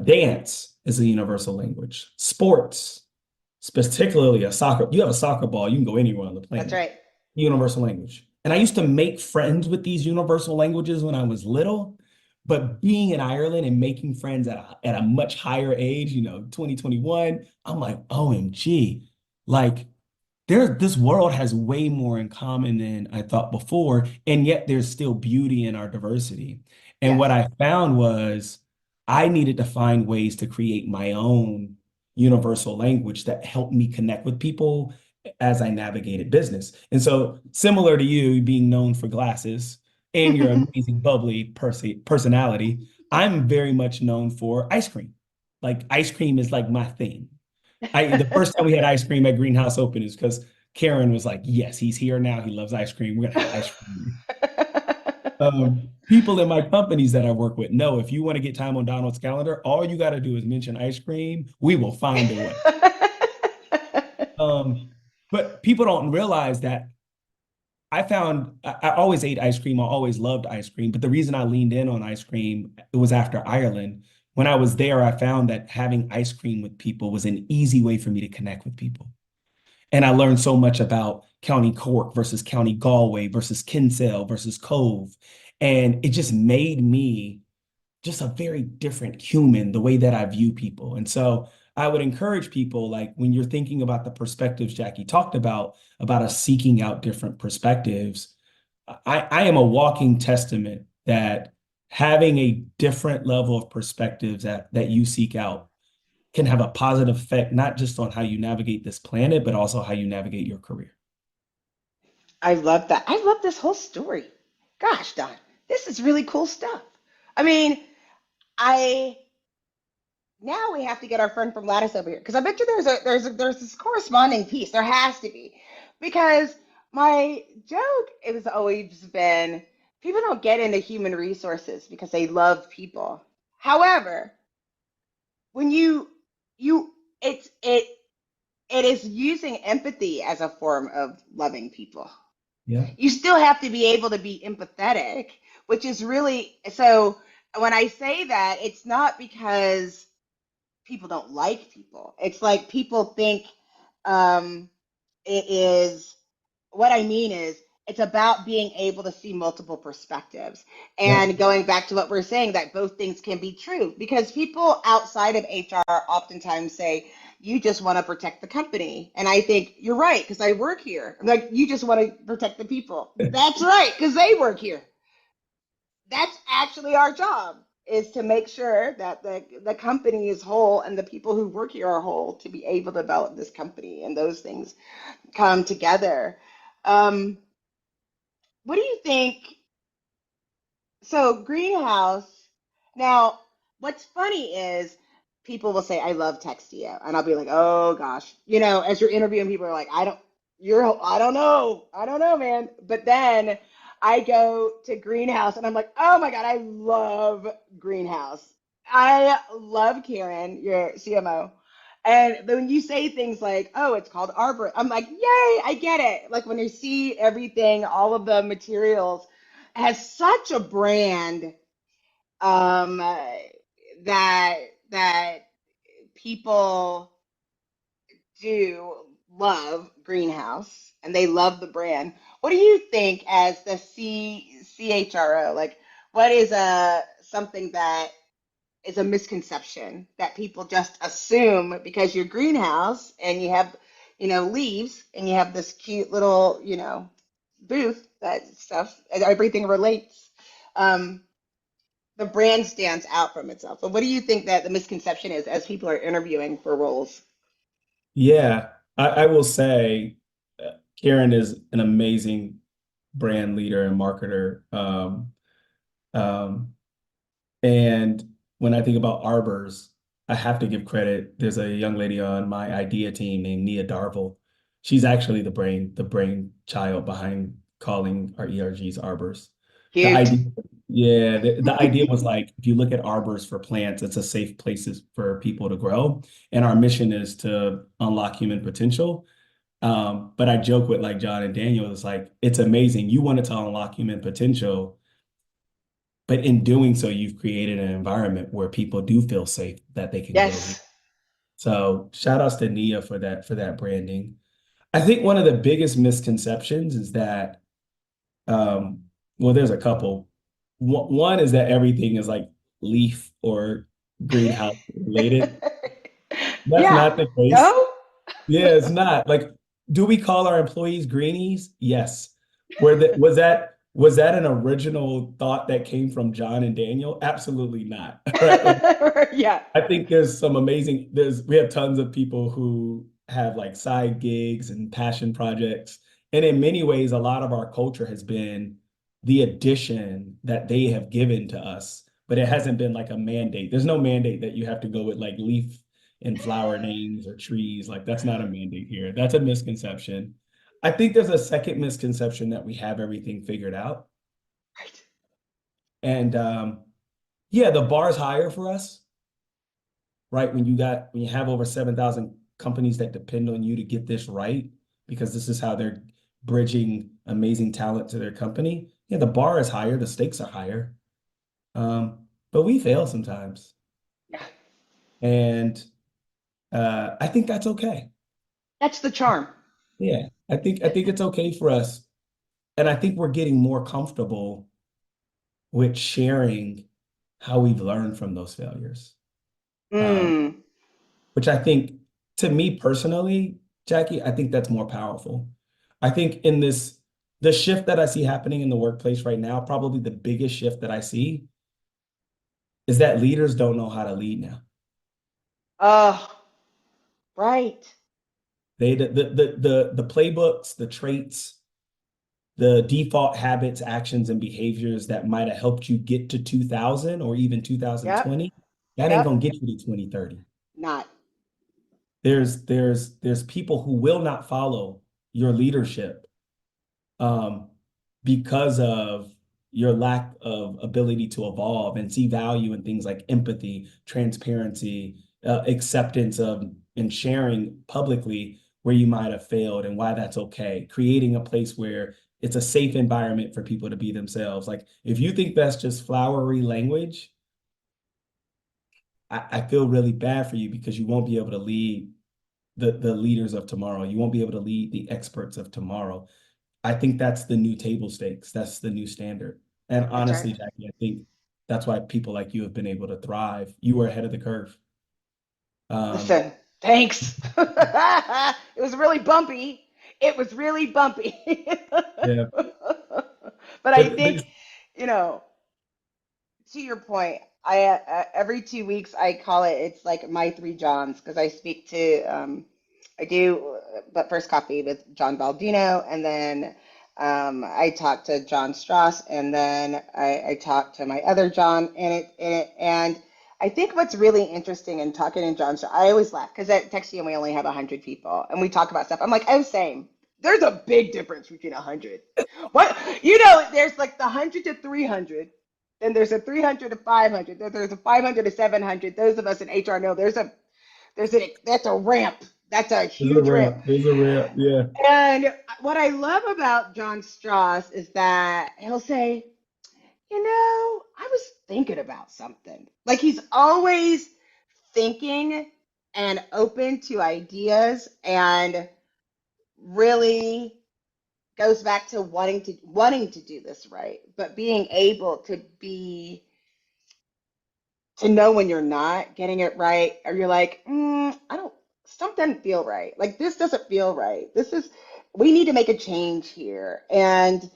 Dance is a universal language. Sports, particularly you have a soccer ball, you can go anywhere on the That's planet. right. Universal language. And I used to make friends with these universal languages when I was little, but being in Ireland and making friends at a much higher age, 2021, I'm like, OMG, like this world has way more in common than I thought before, and yet there's still beauty in our diversity. And what Yes. I found was I needed to find ways to create my own universal language that helped me connect with people as I navigated business. And so, similar to you being known for glasses and your amazing bubbly personality, I'm very much known for ice cream. Like ice cream is like my thing. The first time we had ice cream at Greenhouse Open is because Karen was like, "Yes, he's here now. He loves ice cream. We're gonna have ice cream." People in my companies that I work with know if you want to get time on Donald's calendar, all you got to do is mention ice cream. We will find a way. Um, but people don't realize that I always ate ice cream. I always loved ice cream. But the reason I leaned in on ice cream, it was after Ireland. When I was there, I found that having ice cream with people was an easy way for me to connect with people. And I learned so much about County Cork versus County Galway versus Kinsale versus Cove. And it just made me just a very different human, the way that I view people. And so I would encourage people, like when you're thinking about the perspectives Jackye talked about us seeking out different perspectives, I am a walking testament that having a different level of perspectives that you seek out can have a positive effect, not just on how you navigate this planet, but also how you navigate your career. I love that. I love this whole story. Gosh, Don, this is really cool stuff. I mean, I now we have to get our friend from Lattice over here because I bet you there's this corresponding piece. There has to be because my joke has always been people don't get into human resources because they love people. However, when you it is using empathy as a form of loving people. Yeah. You still have to be able to be empathetic, which is really so when I say that, it's not because people don't like people. It's like people think um, it is what I mean is it's about being able to see multiple perspectives Yeah. and going back to what we're saying that both things can be true because people outside of HR oftentimes say you just want to protect the company and I think you're right because I work here. I'm like you just want to protect the people. That's right because they work here. That's actually our job is to make sure that the company is whole and the people who work here are whole to be able to develop this company and those things come together. Um, what do you think? So, greenhouse. Now, what's funny is people will say, I love Textio. And I'll be like, oh gosh. As you're interviewing, people are like, I don't know. I don't know, man. But then I go to greenhouse and I'm like, oh my God, I love greenhouse. I love Karen, your CMO. And when you say things like, oh, it's called Arbor, I'm like, yay, I get it. Like when you see everything, all of the materials has such a brand um, that that people do love Greenhouse and they love the brand. What do you think as the CHRO? Like, what is something that is a misconception that people just assume because you're greenhouse and you have, leaves and you have this cute little, booth that stuff, everything relates. Um, the brand stands out from itself. But what do you think that the misconception is as people are interviewing for roles? Yeah. I will say Karen is an amazing brand leader and marketer. Um, and when I think about arbors, I have to give credit. There's a young lady on my idea team named Nia Darvel. She's actually the brain child behind calling our ERGs arbors. The Cute. idea, yeah, the idea was like, if you look at arbors for plants, it's a safe places for people to grow. And our mission is to unlock human potential. But I joke with like John and Daniel, it's like, it's amazing. You wanted to unlock human potential, but in doing so, you've created an environment where people do feel safe that they can go here. Yes. So shout outs to Nia for that branding. I think one of the biggest misconceptions is that, well, there's a couple. One is that everything is like leaf or greenhouse related. That's Yeah. not the case. No? Yeah, it's not. Like, do we call our employees greenies? Yes. Was that an original thought that came from John and Daniel? Absolutely not. Right? Like, Yeah. I think there's some amazing, we have tons of people who have like side gigs and passion projects. And in many ways, a lot of our culture has been the addition that they have given to us, but it hasn't been like a mandate. There's no mandate that you have to go with like leaf and flower names or trees. Like that's not a mandate here. That's a misconception. I think there's a second misconception that we have everything figured out. Right. And yeah, the bar is higher for us, right? When you have over 7,000 companies that depend on you to get this right, because this is how they're bridging amazing talent to their company. Yeah, the bar is higher, the stakes are higher. But we fail sometimes. Yeah. And I think that's okay. That's the charm. Yeah, I think it's okay for us. And I think we're getting more comfortable with sharing how we've learned from those failures. Um, Mm. which I think, to me personally, Jackye, I think that's more powerful. I think the shift that I see happening in the workplace right now, probably the biggest shift that I see is that leaders don't know how to lead now. Oh, right. The playbooks, the traits, the default habits, actions, and behaviors that might have helped you get to 2000 or even Yep. 2020, that ain't gonna Yep. get you to 2030. Not. There's people who will not follow your leadership um, because of your lack of ability to evolve and see value in things like empathy, transparency, acceptance of and sharing publicly where you might have failed and why that's okay. Creating a place where it's a safe environment for people to be themselves. Like if you think that's just flowery language, I feel really bad for you because you won't be able to lead the leaders of tomorrow. You won't be able to lead the experts of tomorrow. I think that's the new table stakes. That's the new standard. And That's right. honestly, Jackye, I think that's why people like you have been able to thrive. You were ahead of the curve. Um, Listen, thanks. It was really bumpy. It was really bumpy. yeah, But I but think, you know, to your point, every 2 weeks I call it. It's like my three Johns because I speak to I do but first coffee with John Baldino, and then I talk to John Strauss, and then I talk to my other John, and I think what's really interesting in talking to John Strauss, I always laugh because at Texas we only have 100 people, and we talk about stuff. I'm like, oh, same. There's a big difference between 100. What there's like the 100 to 300. Then there's a 300 to 500. Then there's a 500 to 700. Those of us in HR know that's a ramp. That's a there's a huge ramp. ramp. There's a ramp. Yeah. And what I love about John Strauss is that he'll say, I was thinking about something. Like he's always thinking and open to ideas and really goes back to wanting to do this right, but being able to know when you're not getting it right, or you're like, I don't, stuff doesn't feel right. Like this doesn't feel right. We need to make a change here. And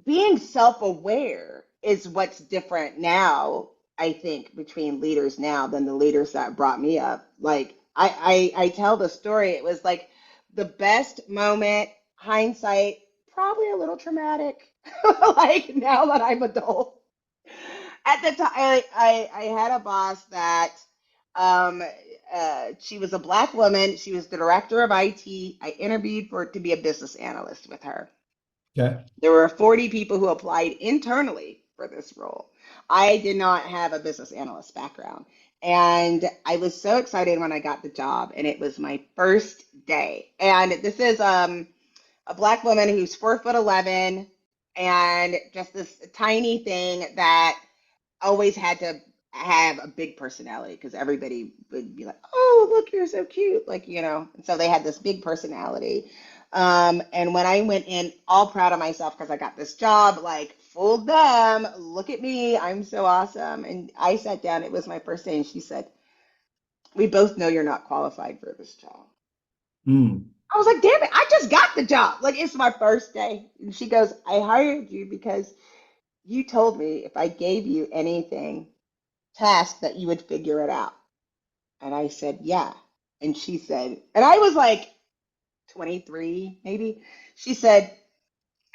being self-aware is what's different now, I think, between leaders now than the leaders that brought me up. Like I tell the story, it was like the best moment, hindsight, probably a little traumatic, like now that I'm adult. At the time, I had a boss that um, she was a black woman. She was the director of IT. I interviewed for to be a business analyst with her. Okay. There were 40 people who applied internally for this role. I did not have a business analyst background. And I was so excited when I got the job, and it was my first day. And this is a black woman who's 4'11" and just this tiny thing that always had to have a big personality because everybody would be like, "Oh, look, you're so cute," like And so they had this big personality. And when I went in, all proud of myself because I got this job, like, fooled them. Look at me, I'm so awesome. And I sat down. It was my first day, and she said, "We both know you're not qualified for this job." Mm. I was like, "Damn it, I just got the job. Like, it's my first day." And she goes, "I hired you because you told me if I gave you anything, task, that you would figure it out." And I said, "Yeah." And she said, and I was like 23, maybe. She said,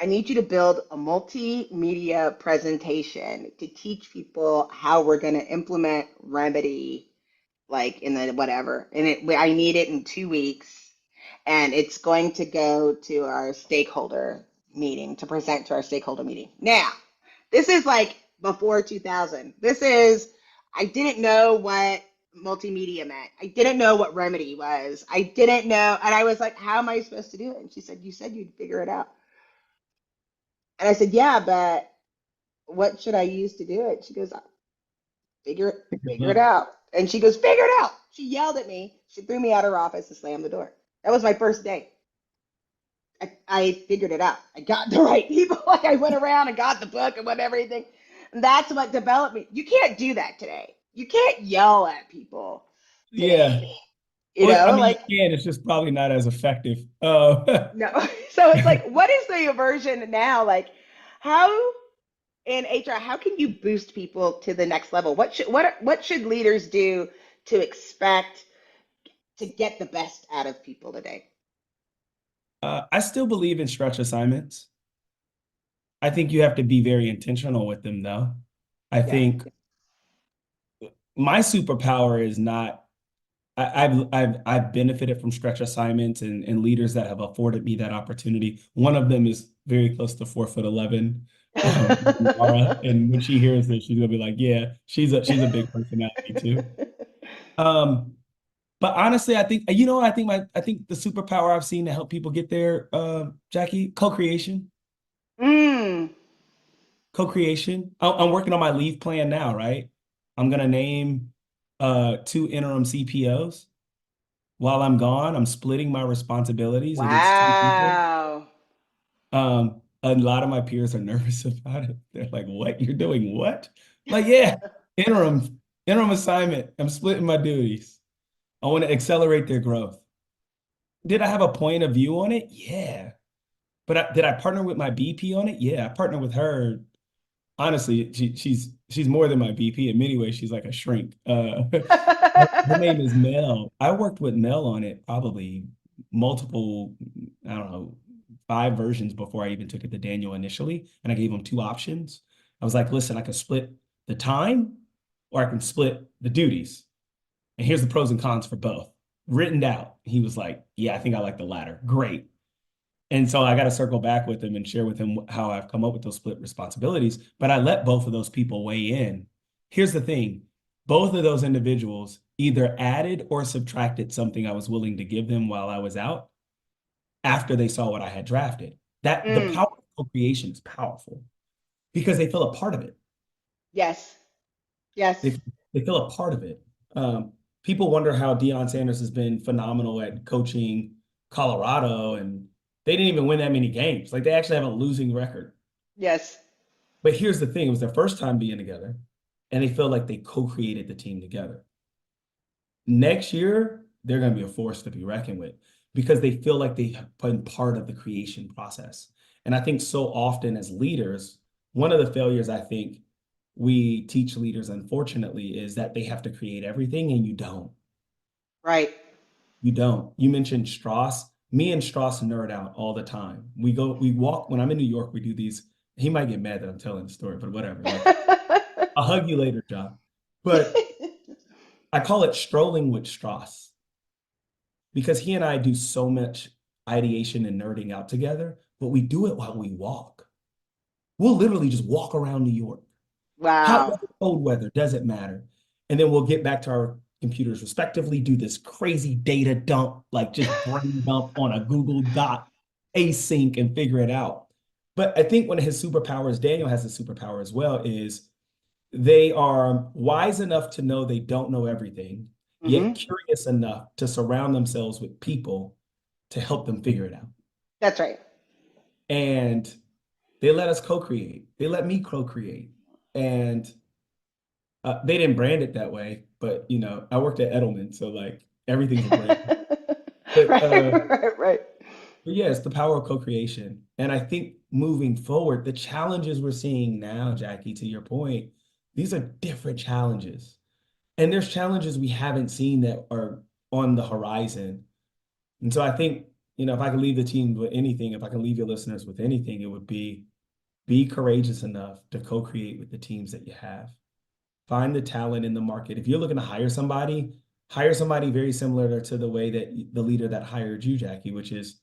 "I need you to build a multimedia presentation to teach people how we're going to implement Remedy, like in the whatever. And I need it in 2 weeks. And it's going to go to our stakeholder meeting, to present to our stakeholder meeting." Now, this is like before 2000. I didn't know what multimedia meant. I didn't know what Remedy was. I didn't know. And I was like, "How am I supposed to do it?" And she said, "You said you'd figure it out." And I said, "Yeah, but what should I use to do it?" She goes, "Figure it out." And she goes, "Figure it out." She yelled at me. She threw me out of her office and slammed the door. That was my first day. I figured it out. I got the right people. Like, I went around and got the book and went everything. And that's what developed me. You can't do that today. You can't yell at people Yeah. today. Well, I mean, Like, you can. It's just probably not as effective. no. So it's like, what is the aversion now? Like, how in HR, how can you boost people to the next level? What should leaders do to expect to get the best out of people today? I still believe in stretch assignments. I think you have to be very intentional with them, though. I Yeah. think my superpower is not. I've benefited from stretch assignments and leaders that have afforded me that opportunity. One of them is very close to 4'11", Laura, and when she hears this, she's gonna be like, "Yeah, she's a big personality too." Um, but honestly, I think I think the superpower I've seen to help people get there, Jackye, co-creation. Mm. Co-creation. I'm working on my leave plan now, right? I'm gonna name two interim CPOs. While I'm gone, I'm splitting my responsibilities against two people. Wow. A lot of my peers are nervous about it. They're like, "What? You're doing what?" Like, yeah, interim assignment. I'm splitting my duties. I want to accelerate their growth. Did I have a point of view on it? Yeah. But did I partner with my BP on it? Yeah, I partnered with her. Honestly, she's more than my BP. In many ways, she's like a shrink. Her name is Mel. I worked with Mel on it probably multiple, I don't know, 5 versions before I even took it to Daniel initially. And I gave him 2 options. I was like, "Listen, I can split the time or I can split the duties. And here's the pros and cons for both written out." He was like, "Yeah, I think I like the latter." Great. And so I got to circle back with him and share with him how I've come up with those split responsibilities. But I let both of those people weigh in. Here's the thing: both of those individuals either added or subtracted something I was willing to give them while I was out after they saw what I had drafted. That the Mm. power of co-creation is powerful because they feel a part of it. Yes. Yes. They, they feel a part of it. People wonder how Deion Sanders has been phenomenal at coaching Colorado, and they didn't even win that many games. Like, they actually have a losing record. Yes. But here's the thing: it was their first time being together, and they feel like they co-created the team together. Next year, they're going to be a force to be reckoned with because they feel like they have been part of the creation process. And I think so often as leaders, one of the failures I think we teach leaders, unfortunately, is that they have to create everything, and you don't. Right. You don't. You mentioned Strauss. Me and Strauss nerd out all the time. We walk, when I'm in New York, we do these. He might get mad that I'm telling the story, but whatever. Like, I'll hug you later, John. But I call it strolling with Strauss because he and I do so much ideation and nerding out together, but we do it while we walk. We'll literally just walk around New York. Hot Wow. weather, cold weather, doesn't matter. And then we'll get back to our computers respectively, do this crazy data dump, like just brain dump on a Google Doc, async, and figure it out. But I think one of his superpowers, Daniel has a superpower as well, is they are wise enough to know they don't know everything, yet curious enough to surround themselves with people to help them figure it out. That's right. And they let us co-create. They let me co-create. And they didn't brand it that way, but I worked at Edelman, so like everything's a brand. But, Right. But yeah, it's the power of co-creation. And I think moving forward, the challenges we're seeing now, Jackye, to your point, these are different challenges. And there's challenges we haven't seen that are on the horizon. And so I think, if I could leave the team with anything, if I can leave your listeners with anything, it would be courageous enough to co-create with the teams that you have. Find the talent in the market. If you're looking to hire somebody very similar to the way that the leader that hired you, Jackye, which is,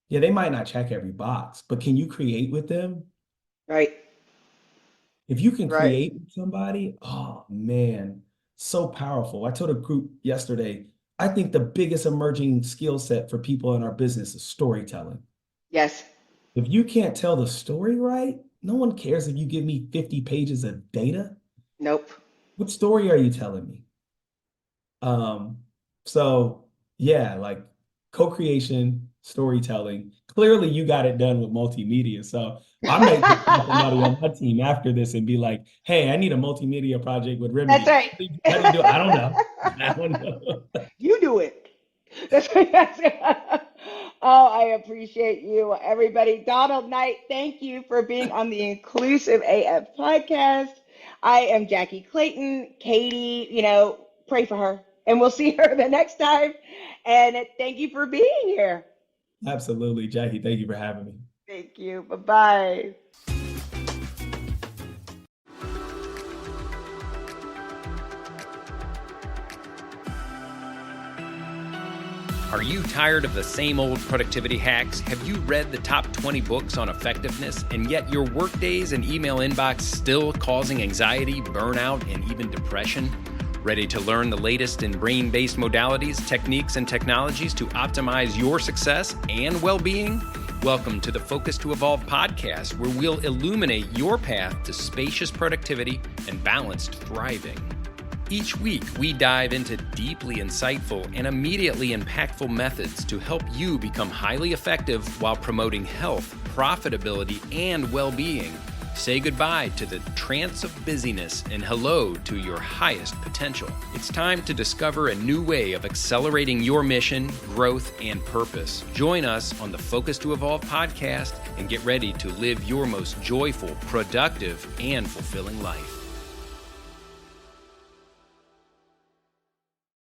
yeah, they might not check every box, but can you create with them? Right. If you can create with somebody, oh man, so powerful. I told a group yesterday, I think the biggest emerging skill set for people in our business is storytelling. Yes. If you can't tell the story right, no one cares if you give me 50 pages of data. Nope. What story are you telling me? So yeah, like co-creation, storytelling. Clearly you got it done with multimedia. So I might get somebody on my team after this and be like, hey, I need a multimedia project with Remedy. That's right. How do you do it? I don't know. You do it. That's right. Oh, I appreciate you, everybody. Donald Knight, thank you for being on the Inclusive AF podcast. I am Jackye Clayton. Katie, pray for her, and we'll see her the next time. And thank you for being here. Absolutely, Jackye. Thank you for having me. Thank you. Bye-bye. Are you tired of the same old productivity hacks? Have you read the top 20 books on effectiveness, and yet your workdays and email inbox still causing anxiety, burnout, and even depression? Ready to learn the latest in brain-based modalities, techniques, and technologies to optimize your success and well-being? Welcome to the Focus to Evolve podcast, where we'll illuminate your path to spacious productivity and balanced thriving. Each week, we dive into deeply insightful and immediately impactful methods to help you become highly effective while promoting health, profitability, and well-being. Say goodbye to the trance of busyness and hello to your highest potential. It's time to discover a new way of accelerating your mission, growth, and purpose. Join us on the Focus to Evolve podcast and get ready to live your most joyful, productive, and fulfilling life.